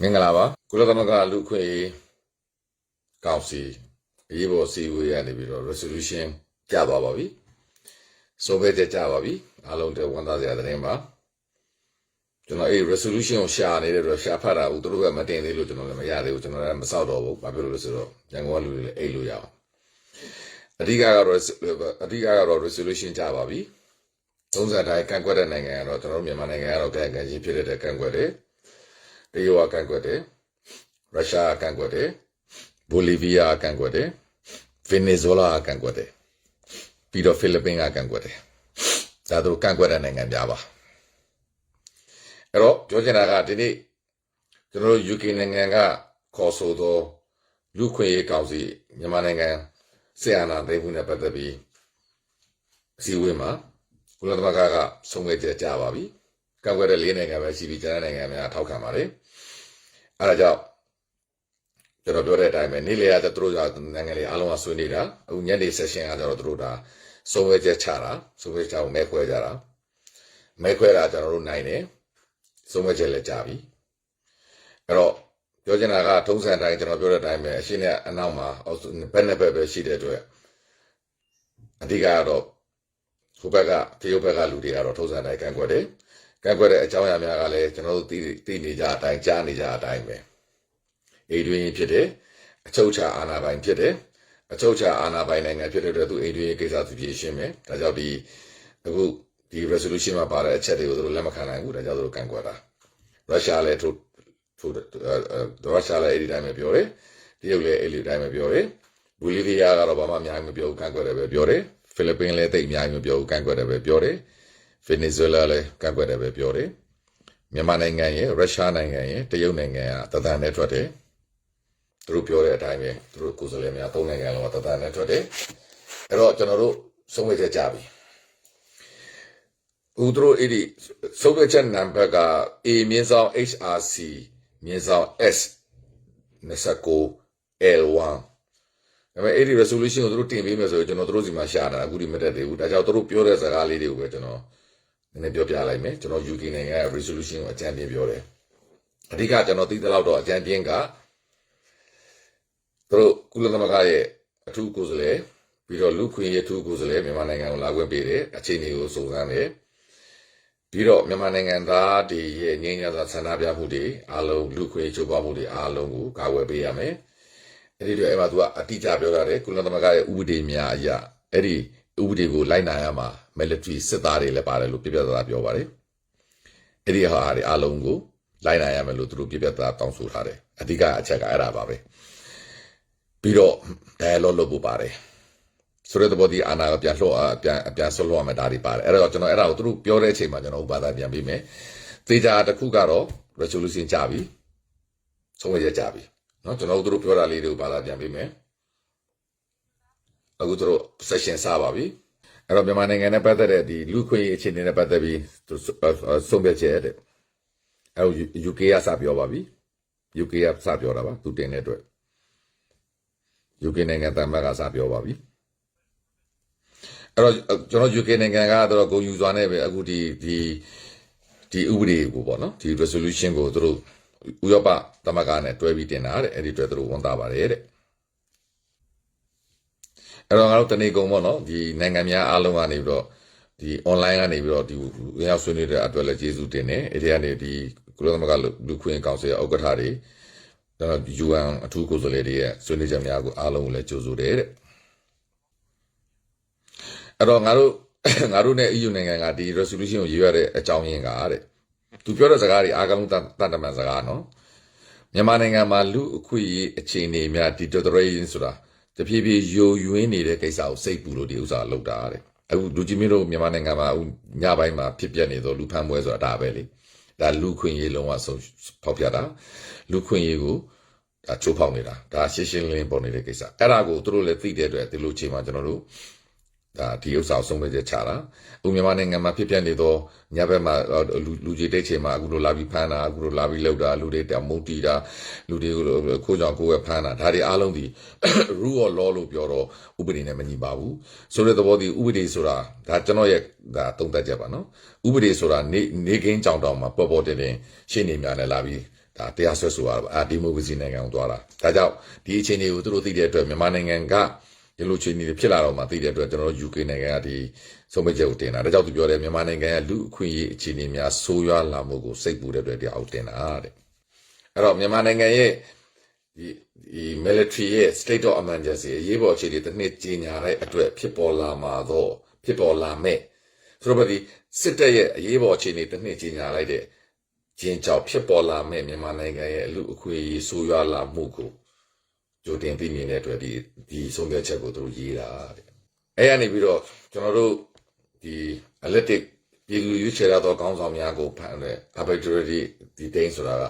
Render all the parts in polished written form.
မင်္ဂလာပါကုလသမဂ္ဂလူ့ခွင့်ရေးကောင်စီအရေးပေါ်အစည်းအဝေးရနေပြီးတော့ resolution ကျသွားပါပြီဆုံးဖြတ်ချက်ကျပါပြီအားလုံးတဝန်သားစရာသတင်းပါကျွန်တော်resolution ကိုရှာနေတဲ့တော့ရှာဖတ်တာဘူးသူတို့ကမတင်သေးလို့ကျွန်တော်လည်းမရသေးဘူးကျွန်တော်လည်းမစောက်တော့ဘူးဘာဖြစ်လို့လဲဆိုတော့ရန်ကုန်ကလူတွေလည်းအိတ်လို့ရအောင်အဓိကတော့ resolution ကျပါပြီသုံးစားတိုင်းကန့်ကွက်တဲ့နိုင်ငံကတော့ကျွန်တော်တို့မြန်မာနိုင်ငံကတော့ကန့်ကွက်ခြင်းဖြစ်တဲ့ကန့်ကွက်တယ်တရုတ်ကကန့်ကွက်တယ်ရုရှားကကန့်ကွက်တယ်ဘိုလီဗီးယားကကန့်ကွက်တယ်ဗင်နီဇွဲလားကကန့်ကွက်တယ်ပြီးတော့ဖိလစ်ပင်းကကန့်ကွက်တယ်ဒါတို့ကန့်ကွက်တဲ့နိုင်ငံများပါအဲ့တော့ပြောချင်တာကဒီနေ့ကျွန်တော်တို့ UK နိုင်ငံကခေါ်ဆိုသောလူခွင့်ရေးကောင်စီမြန်မာနိုင်ငံဆီယနာသိမ်းမှုနဲ့ပတ်သက်ပြီးအစည်းအဝေးမှာကုလသမဂ္ဂကဆုံးဖြတ်ချက်ကြပါပြီကန့်ကွက်တဲ့၄နိုင်ငံပဲရှိပြီးကျန်တဲ့နိုင်ငံများထောက်ခံပါတယ်အဲဒါကြောင့်ကျွန်တော်ပြောတဲ့အတိုင်းပဲနေ့လည်ကသူတို့နိုင်ငံတွေအားလုံးကဆွေးနေတာအခုညနေ session ကကျတော့သူတို့ဒါဆုံးဖြတ်ချက်ချတာဆုံးဖြတ်ချက်ကိုမဲခွဲကြတာမဲခွဲတာကျွန်တော်တို့နိုင်တယ်ဆုံးဖြတ်ချက်လည်းကြပြီအဲ့တော့ပြောချင်တာကထုံးစံတိုင်းကျွန်တော်ပြောတဲ့အတိုင်းပဲအရှင်းနဲ့အနောက်မှာဘက်နဲ့ဘက်ပဲရှိတဲ့အတွက်အဓိကကတော့ဟိုဘက်ကတရုတ်ဘက်ကလူတွေကတော့ထုံးစံတိုင်းကန့်ကွက်တယ်ကန့်ကွက်တဲ့အကြောင်းအရာများကလည်းကျွန်တော်တို့သိနေကြအတိုင်းကြားနေကြအတိုင်းပဲအိမ်တွင်းဖြစ်တယ်အချုပ်ချာအာဏာပိုင်ဖြစ်တယ်အချုပ်ချာအာဏာပိုင်နိုင်ငံဖြစ်တဲ့အတွက်သူအိမ်တွင်းကိစ္စသူဖြေရှင်းမယ်ဒါကြောင့်အခုဒီ resolution မှာပါတဲ့အချက်တွေကိုသူတို့လက်မခံနိုင်ဘူးဒါကြောင့်သူတို့ကန့်ကွက်တာရုရှားလည်းရုရှားလည်းအဲ့ဒီတိုင်းပဲပြောတယ်တရုတ်လည်းအဲ့ဒီတိုင်းပဲပြောတယ်ဘိုလီဗီးယားကတော့ဘာမှအများကြီးမပြောဘူးကန့်ကွက်တယ်ပဲပြောတယ်ဖိလစ်ပင်းလည်းတိတ်အများကြီးမပြောဘူးကန့်ကွက်တယ်ပဲပြောတယ်ဗင်နီဇွဲလားလည်းကန့်ကွက်တယ်ပဲပြောတယ်မြန်မာနိုင်ငံရဲ့ရုရှားနိုင်ငံရဲ့တရုတ်နိုင်ငံကတသံနဲ့ထွက်တယ်သူတို့ပြောတဲ့အတိုင်းပဲသူတို့ကိုယ်စားလှယ်များ၃နိုင်ငံလုံးကတသံနဲ့ထွက်တယ်အဲ့တော့ကျွန်တော်တို့ဆုံးဖြတ်ချက်ကြပြီသူတို့အဲ့ဒီဆုံးဖြတ်ချက်နံပါတ်က A HRC S 29 L1 ဒါပေမဲ့အဲ့ဒီ resolution ကိုသူတို့တင်ပေးမယ်ဆိုရင်ကျွန်တော်တို့စီမှာရှာတာအခုဒီမတက်သေးဘူးဒါကြောင့်သူတို့ပြောတဲ့စကားလေးတွေကိုပဲကျွန်တော်နည်းနည်းပြောပြလိုက်မယ်ကျွန်တော် UK နိုင်ငံရဲ့ resolution ကိုအကြံပြပြောတယ်အဓိကကျွန်တော်သိသလောက်တော့အကြံပြကသူတို့ကုလသမဂ္ဂရဲ့အထူးကိုယ်စားလှယ်ပြီးတော့လူခွင့်ရေးအထူးကိုယ်စားလှယ်မြန်မာနိုင်ငံကိုလာခွင့်ပေးတယ်အခြေအနေကိုစုံစမ်းတယ်ပြီးတော့မြန်မာနိုင်ငံသားတွေရဲ့ငြိမ်းချမ်းစွာဆန္ဒပြမှုတွေအားလုံးလူခွင့်ချိုးဖောက်မှုတွေအားလုံးကိုကာကွယ်ပေးရမယ်အဲ့ဒီတော့အဲ့မှာသူကအတိအကျပြောရတယ်ကုလသမဂ္ဂရဲ့ဥပဒေများအရာအဲ့ဒီဥပဒေကိုလိုက်နာရမှာ military စစ်သားတွေလည်းပါတယ်လို့ပြပြသားပြောပါတယ်အဲ့ဒီဟာတွေအားလုံးကိုလိုက်နာရမယ်လို့သူတို့ပြပြသားတောင်းဆိုထားတယ်အဓိကအချက်ကအဲ့ဒါပါပဲပြီးတော့ dialogue လုပ်ဖို့ပါတယ်ဆိုတဲ့ဘောဒီအာနာပြန်လှော့ပြန်ဆွလို့ရမယ်ဒါတွေပါတယ်အဲ့တော့ကျွန်တော်အဲ့ဒါကိုသူတို့ပြောတဲ့အချိန်မှာကျွန်တော်ဥပဒါပြန်ပြီးမယ်သေချာတစ်ခုကတော့ resolution ကြပြီဆုံးဖြတ်ကြပြီเนาะကျွန်တော်တို့ပြောတာလေးတွေကိုဘာသာပြန်ပြီးမယ်အခုတို့ session စပါပြီအဲ့တော့မြန်မာနိုင်ငံနဲ့ပတ်သက်တဲ့ဒီလူခွင့်ရေးအခြေအနေနဲ့ပတ်သက်ပြီးဆုံးဖြတ်ချက်တဲ့အဲ့ UK ကစပြောပါပြီ UK ကစပြောတာပါသူတင်တဲ့အတွက် UK နိုင်ငံတမန်ကစပြောပါပြီအဲ့တော့ကျွန်တော် UK နိုင်ငံကတော့ဂုဏ်ယူစွာနဲ့ပဲအခုဒီဥပဒေကိုပေါ့နော်ဒီ resolution ကိုသူတို့ဥရောပသမဂ္ဂနဲ့တွဲပြီးတင်တာတဲ့အဲ့ဒီအတွက်သူတို့ဝန်တာပါတယ်တဲ့အဲ့တော့ငါတို့တနေ့ကုန်ပေါ့နော်ဒီနိုင်ငံများအားလုံးကနေပြီးတော့ဒီ online ကနေပြီးတော့ဒီဝင်ရောက်ဆွေးနွေးတဲ့အတွက်လည်းကျေးဇူးတင်တယ်အဲ့ဒီကနေဒီကုလသမဂ္ဂလူခွင့်ကောင်စီရဲ့ဥက္ကဋ္ဌတွေUN အထူးကိုယ်စားလှယ်တွေရဲ့ဆွေးနွေးချက်များကိုအားလုံးကိုလည်းကြိုဆိုတယ်တဲ့အဲ့တော့ငါတို့နဲ့ EU နိုင်ငံကဒီ resolution ကိုရေးရတဲ့အကြောင်းရင်းကတဲ့သူပြောတဲ့စကားတွေအားကောင်းတန်တမန်စကားနော်မြန်မာနိုင်ငံမှာလူအခွင့်အရေးအခြေအနေများ deterioration ဆိုတာတဖြည်းဖြည်းယိုယွင်းနေတဲ့ကိစ္စကိုစိတ်ပူလို့ဒီဥစ္စာလောက်တာတဲ့အခုလူကြီးမင်းတို့မြန်မာနိုင်ငံမှာညပိုင်းမှာဖြစ်ပျက်နေသောလူဖမ်းပွဲဆိုတာဒါပဲလေဒါလူခွင့်ရေးလုံးဝဆုံးဖောက်ပြတာလူခွင့်ရေးကိုဒါချိုးဖောက်နေတာဒါရှင်းရှင်းလင်းပေါ်နေတဲ့ကိစ္စအဲ့ဒါကိုသူတို့လည်းသိတဲ့အတွက်ဒီလိုချိန်မှာကျွန်တော်တို့ဒါဒီဥစ္စာဆုံးဖြတ်ချက်ချတာအခုမြန်မာနိုင်ငံမှာဖြစ်ပျက်နေသောညဘက်မှာလူကြီးတိတ်ချိန်မှာအခုလိုလာပြီးဖမ်းတာအခုလိုလာပြီးလှုပ်တာလူတွေတမုတ်တီတာလူတွေကိုခိုးကြောင်ကိုယ်ပဲဖမ်းတာဒါတွေအားလုံးဒီ rule of law လို့ပြောတော့ဥပဒေနဲ့မညီပါဘူးဆိုတဲ့သဘောဒီဥပဒေဆိုတာဒါကျွန်တော်ရဲ့ဒါသုံးသပ်ချက်ပါနော်ဥပဒေဆိုတာနေကင်းကြောင်တောင်မှာပေါ်ပေါ်တင်တင်ရှင်းနေများနဲ့လာပြီး ဒါတရားဆွဲဆိုရဒီမိုကရေစီနိုင်ငံကိုသွားတာဒါကြောင့်ဒီအခြေအနေကိုသူတို့သိတဲ့အတွက်မြန်မာနိုင်ငံကဒီလိုအခြေအနေတွေဖြစ်လာတော့မှသိတဲ့အတွက်ကျွန်တော်တို့ UK နိုင်ငံကဒီဆုံးဖြတ်ချက်ကိုတင်တာဒါကြောင့်သူပြောတယ်မြန်မာနိုင်ငံကလူအခွင့်အရေးအခြေအနေများဆိုးရွားလာမှုကိုစိတ်ပူတဲ့အတွက်တရားကိုတင်တာတဲ့အဲ့တော့မြန်မာနိုင်ငံရဲ့ဒီ military ရဲ့ state of emergency အရေးပေါ်အခြေအနေတစ်နှစ်ကြီးညာတဲ့အတွက်ဖြစ်ပေါ်လာမှာတော့ဖြစ်ပေါ်လာမဲ့ဆိုတော့ဒီစစ်တပ်ရဲ့အရေးပေါ်အခြေအနေတစ်နှစ်ကြီးညာလိုက်တဲ့ကျင်းကြောင့်ဖြစ်ပေါ်လာမဲ့မြန်မာနိုင်ငံရဲ့လူအခွင့်အရေးဆိုးရွားလာမှုကိုကြိုတင်သိမြင်တဲ့အတွက်ဒီဆုံးဖြတ်ချက်ကိုသူတို့ရေးတာတဲ့အဲ့ရနေပြီးတော့ကျွန်တော်တို့ဒီ elected ပြည်သူရွေးချယ်သောခေါင်းဆောင်များကိုဖန်တဲ့ arbitrary detain ဆိုတာက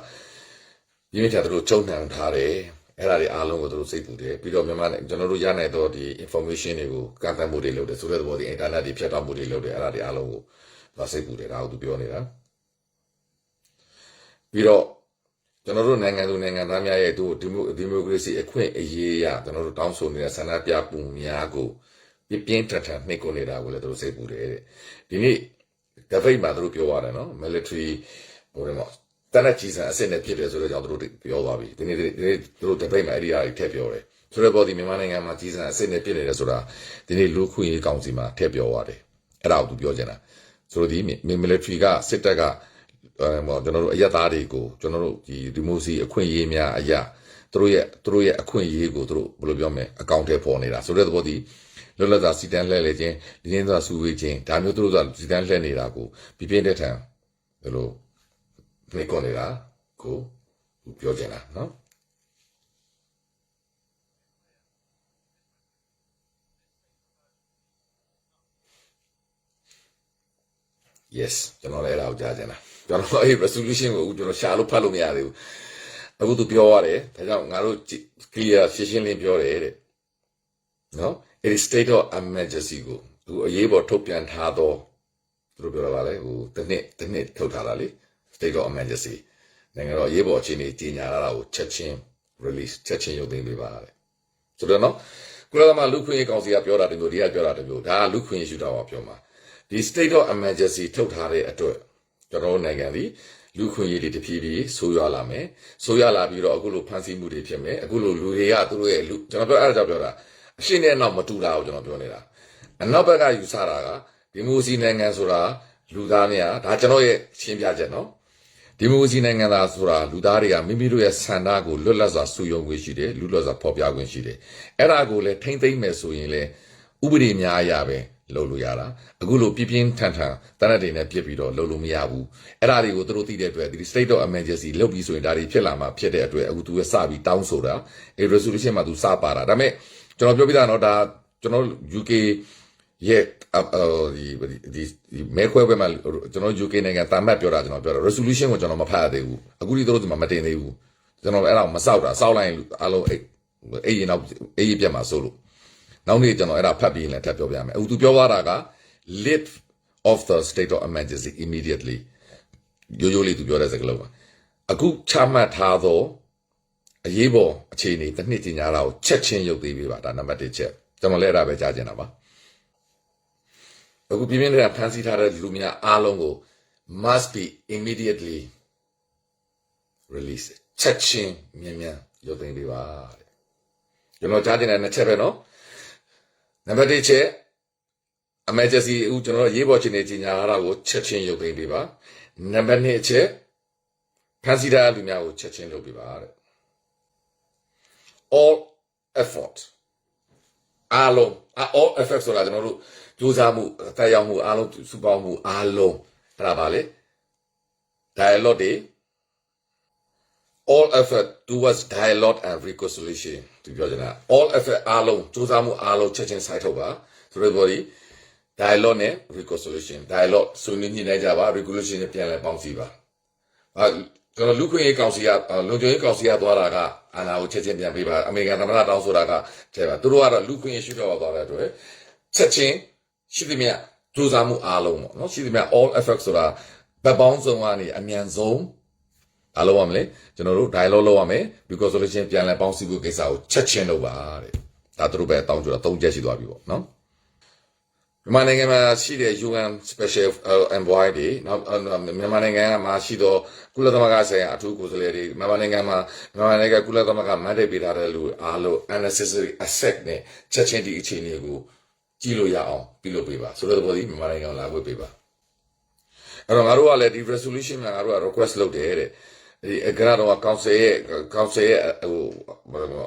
ဒီနေ့ကျသူတို့ကြုံနှံထားတယ်အဲ့ဒါတွေအားလုံးကိုသူတို့စိတ်ပူတယ်ပြီးတော့မြန်မာကျွန်တော်တို့ရနိုင်တော့ဒီ information တွေကိုကန့်သတ်မှုတွေလုပ်တယ်ဆိုတဲ့သဘောဒီ internet တွေဖြတ်တောက်မှုတွေလုပ်တယ်အဲ့ဒါတွေအားလုံးကိုစိတ်ပူတယ်ဒါကိုသူပြောနေတာပြီးတော့ကျွန်တော်တို့နိုင်ငံသူနိုင်ငံသားများရဲ့ဒီမိုကရေစီအခွင့်အရေးအရကျွန်တော်တို့တောင်းဆိုနေတဲ့ဆန္ဒပြမှုများကိုပြင်းထန်ထန်နှိပ်ကွပ်နေတာကိုလည်းသူတို့စိတ်ပူတယ်တဲ့ဒီနေ့တပိတ်မှာသူတို့ပြောရတယ်နော် military ဟိုတယ်မှာတနက်ကြီးစံအစစ်နဲ့ဖြစ်တယ်ဆိုတော့ကြောင့်သူတို့ပြောသွားပြီဒီနေ့သူတို့တပိတ်မှာအဲ့ဒီအရာတွေထည့်ပြောတယ်ဆိုတော့ပေါ်ဒီမြန်မာနိုင်ငံမှာကြီးစံအစစ်နဲ့ဖြစ်နေတယ်ဆိုတာဒီနေ့လူခွင့်ရေးကောင်စီမှာထည့်ပြောသွားတယ်အဲ့ဒါကိုသူပြောချင်တာဆိုတော့ဒီ military ကစစ်တပ်ကကျွန်တော်တို့အယက်သားတွေကိုကျွန်တော်တို့ဒီမိုစီအခွင့်အရေးများအရာသူတို့ရဲ့အခွင့်အရေးကိုသူတို့ဘယ်လိုပြောမလဲအကောင့်ထဲပေါ်နေတာဆိုတဲ့သဘောဒီလွတ်လပ်စွာစီတန်းလှည့်လေခြင်းဒီနေ့စွာစုဝေးခြင်းဒါမျိုးသူတို့ကစီတန်းလှည့်နေတာကိုပြင်းတဲ့ထံဘယ်လိုနေကုန်နေတာကိုပြောချင်တာနော် yes ကျွန်တော်လည်းအဲ့ဒါကိုကြားချင်တာကျွန်တော်အဲ့ resolution ကိုကျွန်တော်ရှာလို့ဖတ်လို့မရသေးဘူးအခုသူပြောရတယ်ဒါကြောင့်ငါတို့ clear ရှင်းရှင်းလင်းပြောတယ်တဲ့နော်အဲ့ဒီ state of emergency ကိုသူအရေးပေါ်ထုတ်ပြန်ထားတော့သူတို့ပြောတာပါလေဟိုတစ်နှစ်ထုတ်ထားတာလေ state of emergency နိုင်ငံတော်အရေးပေါ်အခြေအနေကြီးညာလာတာကိုချက်ချင်း release ချက်ချင်းရုပ်သိမ်းပေးပါတဲ့ဆိုတော့နော်ကုလသမဂ္ဂလူခွင့်ရေးကောင်စီကပြောတာတမျိုးဒီကပြောတာတမျိုးဒါကလူခွင့်ရေးရှုထောင့်ပါပြောမှာဒီ state of emergency ထုတ်ထားတဲ့အတွက်ကျွန်တော်တို့နိုင်ငံဒီလူခွင့်ရေးတွေတဖြည်းဖြည်းဆိုးရွားလာမယ်ဆိုးရွားလာပြီးတော့အခုလိုဖန်ဆီးမှုတွေဖြစ်မယ်အခုလိုလူတွေကသူတို့ရဲ့လူကျွန်တော်ပြောအဲ့ဒါကြောင့်ပြောတာအရှင်းနဲ့နောက်မတူတာကိုကျွန်တော်ပြောနေတာအနောက်ဘက်ကယူဆတာကဒီမိုစီနိုင်ငံဆိုတာလူသားများဒါကျွန်တော်ရဲ့ရှင်းပြချက်နော်ဒီမိုစီနိုင်ငံသားဆိုတာလူသားတွေကမိမိတို့ရဲ့ဆန္ဒကိုလွတ်လပ်စွာစုယုံခွင့်ရှိတယ်လူလွတ်စွာဖော်ပြခွင့်ရှိတယ်အဲ့ဒါကိုလည်းထိမ့်သိမ့်မယ်ဆိုရင်လည်းဥပဒေများအရာပဲလုပ်လို့ရတာအခုလိုပြင်းထန်တနက်တွေနဲ့ပြစ်ပြီးတော့လုပ်လို့မရဘူးအဲ့ဒါတွေကိုသူတို့သိတဲ့အတွက်ဒီ state of emergency လုပ်ပြီးဆိုရင်ဒါတွေဖြစ်လာမှာဖြစ်တဲ့အတွက်အခုသူကစပြီးတောင်းဆိုတာအဲ့ resolution မှာသူစပါတာဒါပေမဲ့ကျွန်တော်ပြောပြတာတော့ဒါကျွန်တော် UK ရဲ့ဒီမဲခွဲပွဲမှာကျွန်တော် UK နိုင်ငံတာမတ်ပြောတာကျွန်တော်ပြောတာ resolution ကိုကျွန်တော်မဖတ်ရသေးဘူးအခုဒီတို့ဒီမှာမတင်သေးဘူးကျွန်တော်အဲ့ဒါမစောက်တာစောက်လိုက်အားလုံးအဲ့ရင်တော့အဲ့ရပြတ်မှာစိုးလို့နောက်နေ့ကျွန်တော်အဲ့ဒါဖတ်ပြီးရင်လည်းထပ်ပြောပြမယ်အခုသူပြောသွားတာက lift of the state of emergency immediately ရိုးလေးသူပြောတဲ့စကားလုံးပါအခုချမှတ်ထားသောအရေးပေါ်အခြေအနေတစ်နှစ်ကြီးညာတာကိုချက်ချင်းရုပ်သေးပေးပါဒါနံပါတ်1ချက်ကျွန်တော်လည်းအဲ့ဒါပဲကြားချင်တာပါအခုပြင်းပြင်းထန်ထန်ဖန်ဆီးထားတဲ့လူများအားလုံးကို must be immediately release ချက်ချင်းမြန်ရုပ်သိမ်းပေးပါတဲ့ကျွန်တော်ကြားချင်တဲ့နှစ်ချက်ပဲနော်နံပါတ်1ချက် emergency ဦးကျွန်တော်ရေးပေါ်ခြင်းနေကြီးညာတာကိုချက်ချင်းရုပ်သိမ်းပေးပါနံပါတ်2ချက်ဖန်ဆီးထားတဲ့လူများကိုချက်ချင်းလုပ်ပေးပါတဲ့ all effort အားလုံး all effort ဆိုတာကျွန်တော်တို့ကြိုးစားမှုတက်ရောက်မှုအားလုံးစုပေါင်းမှုအားလုံးအဲ့ဒါပါလေ dialogue တွေ all effort towards dialogue and reconciliation ဒီပြောချင်တာ all effort အားလုံးကြိုးစားမှုအားလုံးချက်ချင်းစိုက်ထုတ်ပါဆိုတော့ဘောဒီ dialogue နဲ့ reconciliation dialogue ဆွေးနွေးညှိနှိုင်းကြပါ reconciliation နဲ့ပြန်လည်ပေါင်းစည်းပါကျွန်တော်လူခွင့်ရေးကောင်စီကလုံခြုံရေးကောင်စီကသွားတာကအာဏာကိုချက်ချင်းပြန်ပေးပါအမေရိကန်သမ္မတတောင်းဆိုတာကတဲ့ပါသူတို့ကတော့လူခွင့်ရေးရှုတော့သွားတဲ့အတွက်ချက်ချင်းရှိသမျှကြိုးစားမှုအားလုံးပေါ့နော်ရှိသမျှ all effort ဆိုတာဗတ်ပေါင်းစုံကနေအမြန်ဆုံးအားလုံးရမလဲကျွန်တော်တို့ dialogue လုပ်ရမယ် reconciliation ပြန်လည်ပေါင်းစည်းဖို့ကိစ္စကိုချက်ချင်းလုပ်ပါတဲ့ဒါသူတို့ပဲတောင်းကြတာ၃ချက်ရှိသွားပြီပေါ့နော် မြန်မာနိုင်ငံမှာရှိတဲ့ UN Special Envoy တွေနောက်မြန်မာနိုင်ငံမှာရှိတော့ကုလသမဂ္ဂဆိုင်ရာအထူးကိုယ်စားလှယ်တွေမြန်မာနိုင်ငံကုလသမဂ္ဂ mandate ပေးထားတဲ့လူအားလုံး unnecessary asset နဲ့ချက်ချင်းဒီအခြေအနေကိုကြည့်လို့ရအောင်ပြုလုပ်ပေးပါဆိုတဲ့သဘောဒီမြန်မာနိုင်ငံလာဝတ်ပေးပါအဲ့တော့ငါတို့ကလည်းဒီ resolution မှာငါတို့က request လုပ်တယ်တဲ့ဒီကနတော့ council ရဲ့ဟို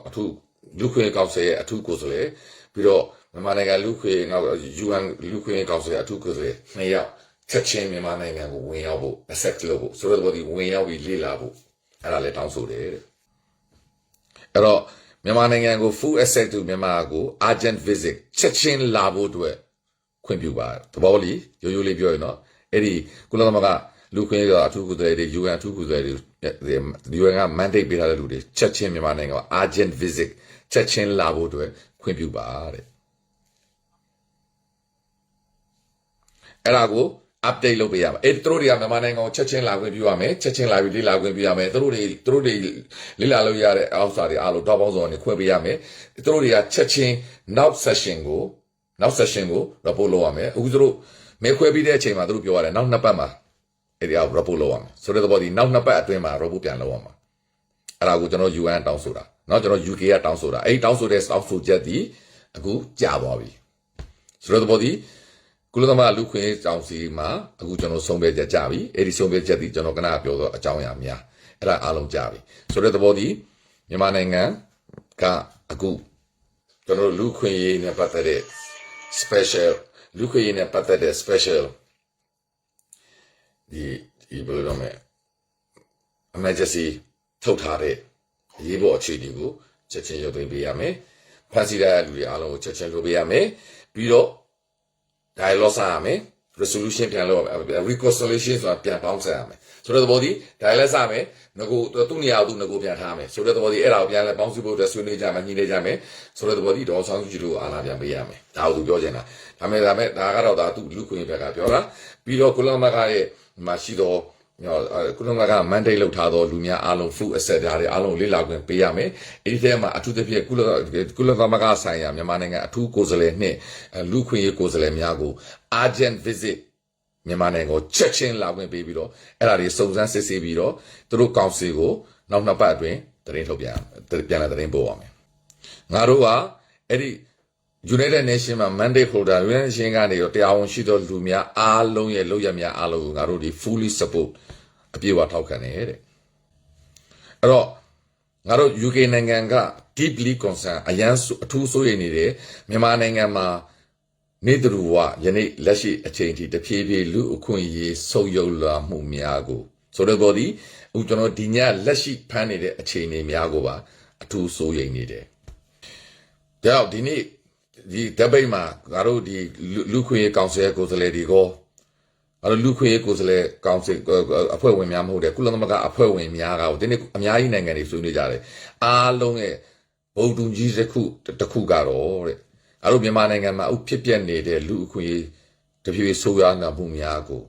အထူးလူခွင့် council ရဲ့အထူးကိုယ်စားလှယ်ပြီးတော့မြန်မာနိုင်ငံလူခွေနောက် UN လူခွေကောင်စီအထူးကိုယ်စားလှယ်နှစ်ယောက်ချက်ချင်းမြန်မာနိုင်ငံကိုဝင်ရောက်ဖို့ accept လုပ်ဖို့ဆိုတော့ဒီဝင်ရောက်ပြီးလေ့လာဖို့အဲ့ဒါလည်းတောင်းဆိုတယ်တဲ့အဲ့တော့မြန်မာနိုင်ငံကို full access to မြန်မာကို urgent visit ချက်ချင်းလာဖို့အတွက်ခွင့်ပြုပါသဘောလေးရိုးရိုးလေးပြောရင်တော့အဲ့ဒီကုလသမဂ္ဂလူခွင့်အထူးကိုယ်စားလှယ်တွေ UN အထူးကိုယ်စားလှယ်တွေ UN က mandate ပေးထားတဲ့လူတွေချက်ချင်းမြန်မာနိုင်ငံကို urgent visit ချက်ချင်းလာဖို့အတွက်ခွင့်ပြုပါတဲ့အဲ့ဒါကို update လုပ်ပေးရမယ်အဲ့သူတို့တွေကမြန်မာနိုင်ငံကိုချက်ချင်းလာခွင့်ပြုရမယ်ချက်ချင်းလာပြီးလေ့လာခွင့်ပြုရမယ်သူတို့တွေလေ့လာလို့ရတဲ့အောက်စာတွေအားလုံးတော့ပေါင်းစုံနေခွင့်ပေးရမယ်သူတို့တွေကချက်ချင်းနောက် session ကို report လုပ်ရမယ်အခုသူတို့မဲခွဲပြီးတဲ့အချိန်မှာသူတို့ပြောရတယ်နောက်နှစ်ပတ်မှာအဲ့ဒီအောက် report လုပ်ရမယ်ဆိုတဲ့သဘောဒီနောက်နှစ်ပတ်အတွင်းမှာ report ပြန်လုပ်ရမှာအဲ့ဒါကိုကျွန်တော် UN တောင်းဆိုတာเนาะကျွန်တော် UK ကတောင်းဆိုတာအဲ့ဒီတောင်းဆိုတဲ့တောင်းဆိုချက်ဒီအခုကြာသွားပြီဆိုတဲ့သဘောဒီကုလသမဂ္ဂလူခွင့်ကောင်စီမှာအခုကျွန်တော်ဆုံးဖြတ်ချက်ကြပြီအဲ့ဒီဆုံးဖြတ်ချက်ဒီကျွန်တော်ကနပြောတော့အကြောင်းအရာများအဲ့ဒါအားလုံးကြပြီဆိုတဲ့သဘောဒီမြန်မာနိုင်ငံကအခုကျွန်တော်လူခွင့်ရေးနဲ့ပတ်သက်တဲ့ special လူခွင့်ရေးနဲ့ပတ်သက်တဲ့ special ဒီဘယ်လိုလဲ emergency ထုတ်ထားတဲ့အရေးပေါ်အခြေအနေကိုချက်ချင်းရုပ်သိမ်းပေးရမယ်ဖန်ဆီးတဲ့လူတွေအားလုံးကိုချက်ချင်းလုပ်ပေးရမယ်ပြီးတော့dialogue ဆက်ရမယ် resolution ပြန်လုပ်ရမယ် reconciliation ဆိုတာပြန်ပေါင်းဆက်ရမယ်ဆိုတဲ့သဘောဒီ dialogue ဆက်မယ်ငကိုသူ့နေရာသူငကိုပြန်ထားမယ်ဆိုတဲ့သဘောဒီအဲ့ဒါကိုပြန်လဲပေါင်းစုဖို့အတွက်ဆွေးနွေးကြမယ်ညှိနှိုင်းကြမယ်ဆိုတဲ့သဘောဒီဒေါ်ဆောင်ကြီးတို့အာဏာပြန်ပေးရမယ်ဒါကိုသူပြောချင်တာဒါမဲ့ဒါကတော့ဒါသူလူခွင့်ဘက်ကပြောတာပြီးတော့ကုလသမဂ္ဂရဲ့မှာရှိတော့ကုလသမဂ္ဂ mandate လုပ်ထားသောလူများအားလုံး full access ဓာတ်တွေအားလုံးလေ့လာခွင့်ပေးရမယ်။အဲဒီထဲမှာအထူးသဖြင့်ကုလသမဂ္ဂဆိုင်ရာမြန်မာနိုင်ငံအထူးကိုယ်စားလှယ်နှင့်လူခွင့်ရေးကိုယ်စားလှယ်များကို urgent visit မြန်မာနိုင်ငံကိုချက်ချင်းလာခွင့်ပေးပြီးတော့အဲ့ဒါတွေစုံစမ်းစစ်ဆေးပြီးတော့သူတို့ကောင်စီကိုနောက်နှစ်ပတ်အတွင်းသတင်းထုတ်ပြန်လဲသတင်းပို့ရမယ်။ငါတို့ကအဲ့ဒီ United Nations မှာ mandate holder United Nations ကနေတော့တရားဝင်ရှိသောလူများအားလုံးရဲ့လုပ်ရများအားလုံးကိုငါတို့ဒီ fully support အပြည့်အဝထောက်ခံတယ်တဲ့အဲ့တော့ငါတို့ UK နိုင်ငံက deeply concern အထူးစိုးရိမ်နေတယ်မြန်မာနိုင်ငံမှာနေသူဝယနေ့လက်ရှိအချိန်ထိတဖြည်းဖြည်းလူအခွင့်အရေးဆုပ်ယုပ်လာမှုများကိုဆိုတော့ဒီအခုကျွန်တော်ဒီညလက်ရှိဖမ်းနေတဲ့အခြေအနေများကိုပါအထူးစိုးရိမ်နေတယ်ဒါကြောင့်ဒီနေ့ဒီတပိတ်မှာငါတို့ဒီလူခွင့်ရေးကောင်စီရဲ့ကိုယ်စားလှယ်တွေကိုလူခွင့်ရေးကိုယ်စားလှယ်ကောင်စီအဖွဲ့ဝင်များမဟုတ်တဲ့ကုလသမဂ္ဂအဖွဲ့ဝင်များကဒီနေ့အများကြီးနိုင်ငံတွေဆွေးနွေးကြတယ်အားလုံးရဲ့ဘုံတူကြီးတစ်ခုကတော့တဲ့ငါတို့မြန်မာနိုင်ငံမှာအခုဖြစ်ပျက်နေတဲ့လူအခွင့်အရေးတဖြည်းဖြည်းဆိုးရွားလာမှုများကို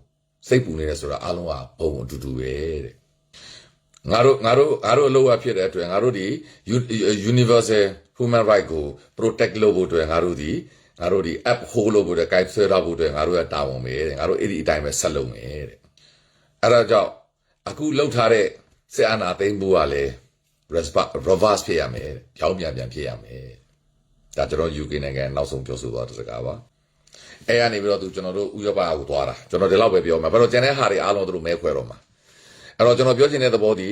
စိတ်ပူနေတယ်ဆိုတာအားလုံးကဘုံအတူတူပဲတဲ့ငါတို့အလုပ်အဖြစ်တဲ့အတွက်ငါတို့ဒီ universal human right ကို protect လုပ်ဖို့အတွက်ငါတို့ဒီ app hold လုပ်ဖို့အတွက် guide ဆွဲထားဖို့အတွက်ငါတို့ကတာဝန်ပဲတဲ့ငါတို့အဲ့ဒီအတိုင်းပဲဆက်လုပ်မယ်တဲ့အဲ့ဒါကြောင့်အခုလှုပ်ထားတဲ့စစ်အာဏာသိမ်းမှုကလည်း reverse ဖြစ်ရမယ်ပြောင်းပြန်ဖြစ်ရမယ်ဒါကျွန်တော် UK နိုင်ငံနောက်ဆုံးပြောဆိုသွားတဲ့စကားပါအဲ့ကနေပြီးတော့သူကျွန်တော်တို့ဥရောပကိုသွားတာကျွန်တော်ဒီလောက်ပဲပြောမှာဘာလို့ကျန်တဲ့ဟာတွေအားလုံးသူတို့မဲခွဲတော့မှာအဲ့တော့ကျွန်တော်ပြောချင်တဲ့သဘောဒီ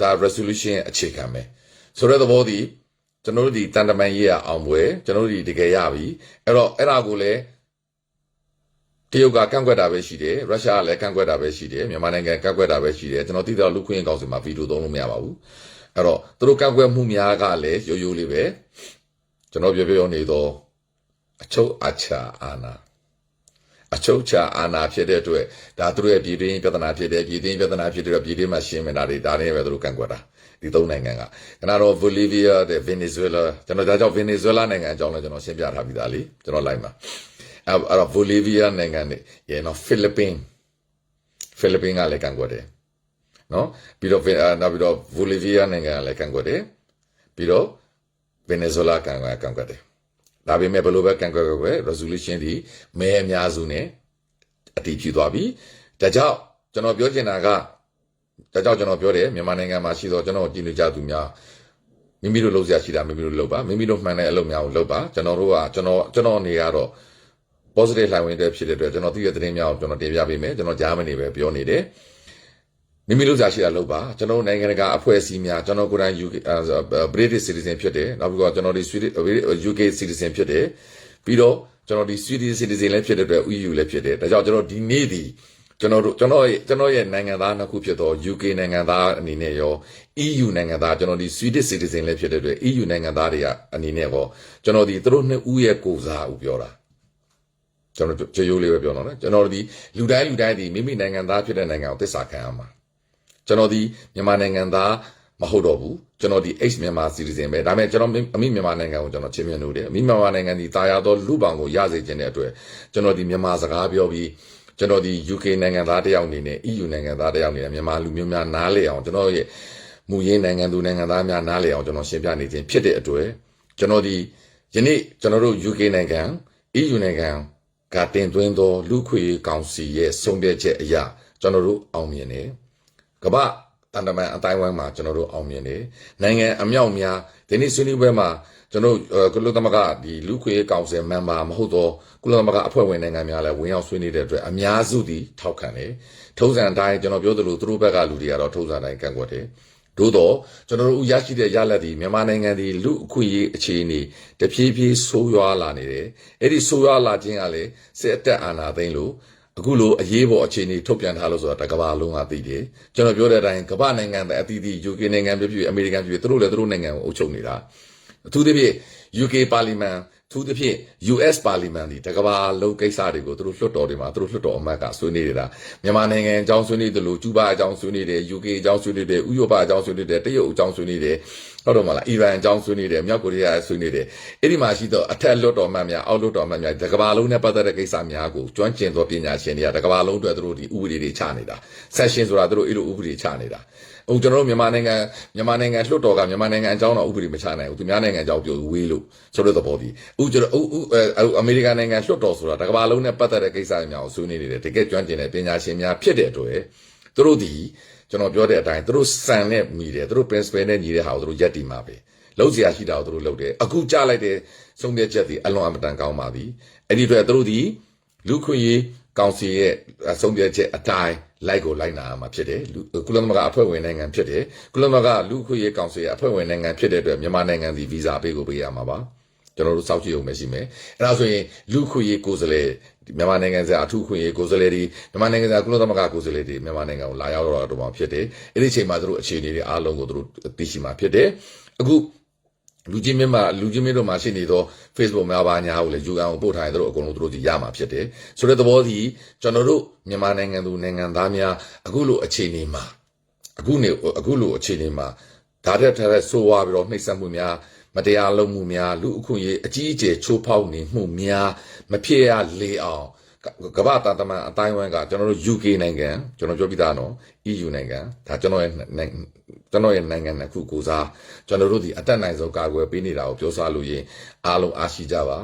ဒါ resolution အခြေခံပဲဆိုတဲ့သဘောဒီကျွန်တော်တို့ဒီတန်တမန်ရေးရအောင်ပွဲကျွန်တော်တို့ဒီတကယ်ရပြီအဲ့တော့အဲ့ဒါကိုလည်းတရုတ်ကကန့်ကွက်တာပဲရှိတယ်ရုရှားကလည်းကန့်ကွက်တာပဲရှိတယ်မြန်မာနိုင်ငံကန့်ကွက်တာပဲရှိတယ်ကျွန်တော်သိတဲ့လူခွင့်ကောင်စီမှာဗီဒီယိုသုံးလို့မရပါဘူးအဲ့တော့သူတို့ကန့်ကွက်မှုများကလည်းရိုးရိုးလေးပဲကျွန်တော်ပြောနေတော့အချုပ်အခြာအာဏာဖြစ်တဲ့အတွက်ဒါသူတို့ရဲ့ပြည်တွင်းပြဿနာဖြစ်တဲ့ပြည်တွင်းမှာရှင်းနေတာတွေဒါနဲ့ပဲသူတို့ကန့်ကွက်တာဒီသုံးနိုင်ငံကခဏတော့ Bolivia တဲ့ Venezuela ကျွန်တော်ဒါကြောင့် Venezuela နိုင်ငံအကြောင်းလည်းကျွန်တော်ရှင်းပြထားပြီးသားလေကျွန်တော် live မှာအဲ့တော့ Bolivia နိုင်ငံနဲ့ရေနော် Philippines ကလည်းကန့်ကွက်တယ်နော်ပြီးတော့ Bolivia နိုင်ငံကလည်းကန့်ကွက်တယ်ပြီးတော့ Venezuela ကန့်ကွက်တယ် ဒါပေမဲ့ဘယ်လိုပဲကန့်ကွက်ကွယ် resolution ဒီမဲအများစုနဲ့အတည်ပြုသွားပြီဒါကြောင့်ကျွန်တော်ပြောချင်တာကဒါကြောင့်ကျွန်တော်ပြောတယ်မြန်မာနိုင်ငံမှာရှိသောကျွန်တော်ကြည်နေကြသူများမိမိတို့လုပ်ရရှိတာမိမိတို့လုပ်ပါမိမိတို့မှန်တဲ့အလုပ်များကိုလုပ်ပါကျွန်တော်တို့ကကျွန်တော်နေရတော့ positive လှိုင်ဝင်တဲ့ဖြစ်တဲ့အတွက်ကျွန်တော်သိတဲ့သတင်းများကိုကျွန်တော်တင်ပြပေးမယ်ကျွန်တော်ကြားမနေပဲပြောနေတယ်မိမိလုပ်ရရှိတာလုပ်ပါကျွန်တော်နိုင်ငံတကာအဖွဲ့အစည်းများကျွန်တော်ကိုယ်တိုင် UK British citizen ဖြစ်တယ်နောက်ပြီးတော့ကျွန်တော်ဒီ UK citizen ဖြစ်တယ်ပြီးတော့ကျွန်တော်ဒီ Swedish citizen လည်းဖြစ်တဲ့အတွက် EU လည်းဖြစ်တယ်ဒါကြောင့်ကျွန်တော်ဒီနေ့ဒီကျွန်တော်ရဲ့နိုင်ငံသားနှစ်ခုဖြစ်တော့ UK နိုင်ငံသားအနေနဲ့ရော EU နိုင်ငံသားကျွန်တော်ဒီ Swedish citizen လည်းဖြစ်တဲ့အတွက် EU နိုင်ငံသားတွေကအနေနဲ့ရောကျွန်တော်ဒီသူတို့နှစ်ဦးရဲ့ကိုယ်စားဦးပြောတာကျွန်တော်ကြရိုးလေးပဲပြောတော့နော်ကျွန်တော်ဒီလူတိုင်းဒီမိမိနိုင်ငံသားဖြစ်တဲ့နိုင်ငံကိုသစ္စာခံရမှာကျွန်တော်ဒီမြန်မာနိုင်ငံသားမဟုတ်တော့ဘူးကျွန်တော်ဒီ H မြန်မာ citizen ပဲဒါပေမဲ့ကျွန်တော်အမိမြန်မာနိုင်ငံကိုကျွန်တော်ချင်းမြင်လို့တယ်အမိမြန်မာနိုင်ငံဒီတာယာသောလူပောင်ကိုရစေခြင်းတဲ့အတွက်ကျွန်တော်ဒီမြန်မာစကားပြောပြီးကျွန်တော်ဒီ UK နိုင်ငံသားတယောက်အနေနဲ့ EU နိုင်ငံသားတယောက်အနေနဲ့မြန်မာလူမျိုးများနားလေအောင်ကျွန်တော်ရဲ့မူရင်းနိုင်ငံသူနိုင်ငံသားများနားလေအောင်ကျွန်တော်ရှင်းပြနေခြင်းဖြစ်တဲ့အတွက်ကျွန်တော်ဒီယနေ့ကျွန်တော်တို့ UK နိုင်ငံ EU နိုင်ငံကတင်သွင်းသောလူခွေကောင်စီရဲ့ဆုံးဖြတ်ချက်အရကျွန်တော်တို့အောင်မြင်တယ်ကမ္ဘာတန်တမန်အတိုင်းဝိုင်းမှာကျွန်တော်တို့အောင်မြင်တယ်နိုင်ငံအမြောက်များဒီနေ့ဆွေးနွေးပွဲမှာကျွန်တော်ကုလသမဂ္ဂဒီလူခွေကောင်စီမန်ဘာမဟုတ်တော့ကုလသမဂ္ဂအဖွဲ့ဝင်နိုင်ငံများလည်းဝင်ရောက်ဆွေးနွေးတဲ့အတွက်အများစုသည်ထောက်ခံတယ်ထုံးစံအတိုင်းကျွန်တော်ပြောသလိုသူတို့ဘက်ကလူတွေကတော့ထုံးစံအတိုင်းကန့်ကွက်တယ်သို့တော့ကျွန်တော်တို့ရရှိတဲ့ရလဒ်ဒီမြန်မာနိုင်ငံဒီလူအခွင့်အရေးအခြေအနေတဖြည်းဖြည်းဆိုးရွားလာနေတယ်အဲ့ဒီဆိုးရွားလာခြင်းကလည်းစစ်အသက်အာဏာသိမ်းလို့အခုလိုအရေးပေါ်အခြေအနေထုတ်ပြန်ထားလို့ဆိုတာတကဘာလုံးကသိတယ်ကျွန်တော်ပြောတဲ့အတိုင်းကမ္ဘာနိုင်ငံအသီးသီး UK နိုင်ငံဖြစ်ဖြစ်အမေရိကန်ဖြစ်ဖြစ်သူတို့လည်းသူတို့နိုင်ငံကိုအုပ်ချုပ်နေတာအထူးသဖြင့် UK ပါလီမန်သူသဖြင့် US ပါလီမန်ဒီတကဘာလုံးကိစ္စတွေကိုသူတို့လွှတ်တော်တွေမှာသူတို့လွှတ်တော်အမတ်ကဆွေးနွေးနေတာမြန်မာနိုင်ငံအကြောင်းဆွေးနွေးတယ်လို့ကျူးဘာအကြောင်းဆွေးနွေးတယ် UK အကြောင်းဆွေးနွေးတယ်ဥရောပအကြောင်းဆွေးနွေးတယ်တရုတ်အကြောင်းဆွေးနွေးတယ်ဟုတ်တော့မလားအီရန်အကြောင်းဆွေးနွေးတယ်မြောက်ကိုရီးယားဆွေးနွေးတယ်အဲ့ဒီမှာရှိတော့အထက်လွှတ်တော်အမတ်များအောက်လွှတ်တော်အမတ်များတကဘာလုံးနဲ့ပတ်သက်တဲ့ကိစ္စများကိုကျွမ်းကျင်သောပညာရှင်တွေကတကဘာလုံးအတွက်သူတို့ဒီဥပဒေတွေချနေတာ session ဆိုတာသူတို့အဲ့လိုဥပဒေချနေတာကျွန်တော်တို့မြန်မာနိုင်ငံလွှတ်တော်ကမြန်မာနိုင်ငံအကြောင်းတော့ဥပဒေမချနိုင်ဘူးသူများနိုင်ငံအကြောင်းပြောဝေးလို့ဆိုတဲ့သဘောတည်းကျွန်တော်အမေရိကန်နိုင်ငံလွှတ်တော်ဆိုတာတကဘာလုံးနဲ့ပတ်သက်တဲ့ကိစ္စတွေများကိုဆွေးနွေးနေတယ်တကယ်ကျွမ်းကျင်တဲ့ပညာရှင်များဖြစ်တဲ့အတွက်သူတို့ဒီကျွန်တော်ပြောတဲ့အတိုင်းသူတို့စံနဲ့မိတယ်သူတို့ principle နဲ့ညီတဲ့ဟာကိုသူတို့ယက်တီမှာပဲလုံးစရာရှိတာကိုသူတို့လုပ်တယ်အခုကြားလိုက်တဲ့ဆုံးဖြတ်ချက်တွေအလွန်အမတန်ကောင်းပါပြီအဲ့ဒီအတွက်သူတို့ဒီလူခွင့်ရေးကောင်စီရဲ့ဆုံးဖြတ်ချက်အတိုင်းလိုက်ကိုလိုက်နာမှာဖြစ်တယ်ကုလသမဂ္ဂအဖွဲ့ဝင်နိုင်ငံဖြစ်တယ်ကုလသမဂ္ဂလူခွင့်ရေးကောင်စီရဲ့အဖွဲ့ဝင်နိုင်ငံဖြစ်တဲ့အတွက်မြန်မာနိုင်ငံဒီဗီဇာပေးကိုပေးရမှာပါကျွန်တော်တို့စောင့်ကြည့်အောင်ပဲရှိမယ်အဲ့ဒါဆိုရင်လူခွင့်ရေးကိုယ်စားလှယ်မြန်မာနိုင်ငံကအထူးခွင့်ရေးကိုယ်စားလှယ်တွေမြန်မာနိုင်ငံကကုလသမဂ္ဂကိုယ်စားလှယ်တွေမြန်မာနိုင်ငံကိုလာရောက်တော့မှာဖြစ်တယ်အဲ့ဒီအချိန်မှာသူတို့အခြေအနေတွေအားလုံးကိုသူတို့သိရှိမှာဖြစ်တယ်အခုလူကြီးမင်းတို့မှာရှိနေသော Facebook မှာပါညာကိုလေ UN ကိုပို့ထားရင်တို့အကုန်လုံးတို့ဒီရမှာဖြစ်တယ်ဆိုတဲ့သဘောဒီကျွန်တော်တို့မြန်မာနိုင်ငံသူနိုင်ငံသားများအခုလိုအခြေအနေမှာအခုလိုအခြေအနေမှာဒါတဲ့ဆိုးဝါးပြီးတော့နှိပ်စက်မှုများမတရားလုပ်မှုများလူအခွင့်အရေးအကြီးအကျယ်ချိုးဖောက်နေမှုများမဖြစ်ရလေအောင်ကမ္ဘာတန်တမန်အတိုင်းဝိုင်းကကျွန်တော်တို့ UK နိုင်ငံကျွန်တော်ပြောပြသားနော် EU နိုင်ငံဒါကျွန်တော်ရဲ့နိုင်ငံတစ်ခုကိုစားကျွန်တော်တို့ဒီအတက်နိုင်ဆုံးကာကွယ်ပေးနေတာကိုပြောစားလို့ရင်အားလုံးအားရှိကြပါ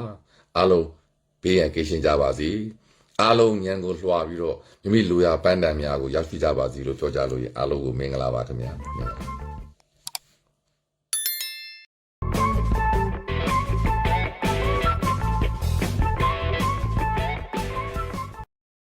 အားလုံးဘေးရန်ကင်းရှင်းကြပါစေအားလုံးဉာဏ်ကိုလွှာပြီးတော့မိမိလူရပန်းတန်များကိုရောက်ရှိကြပါစေလို့ပြောကြလို့ရင်အားလုံးကိုမင်္ဂလာပါခင်ဗျာ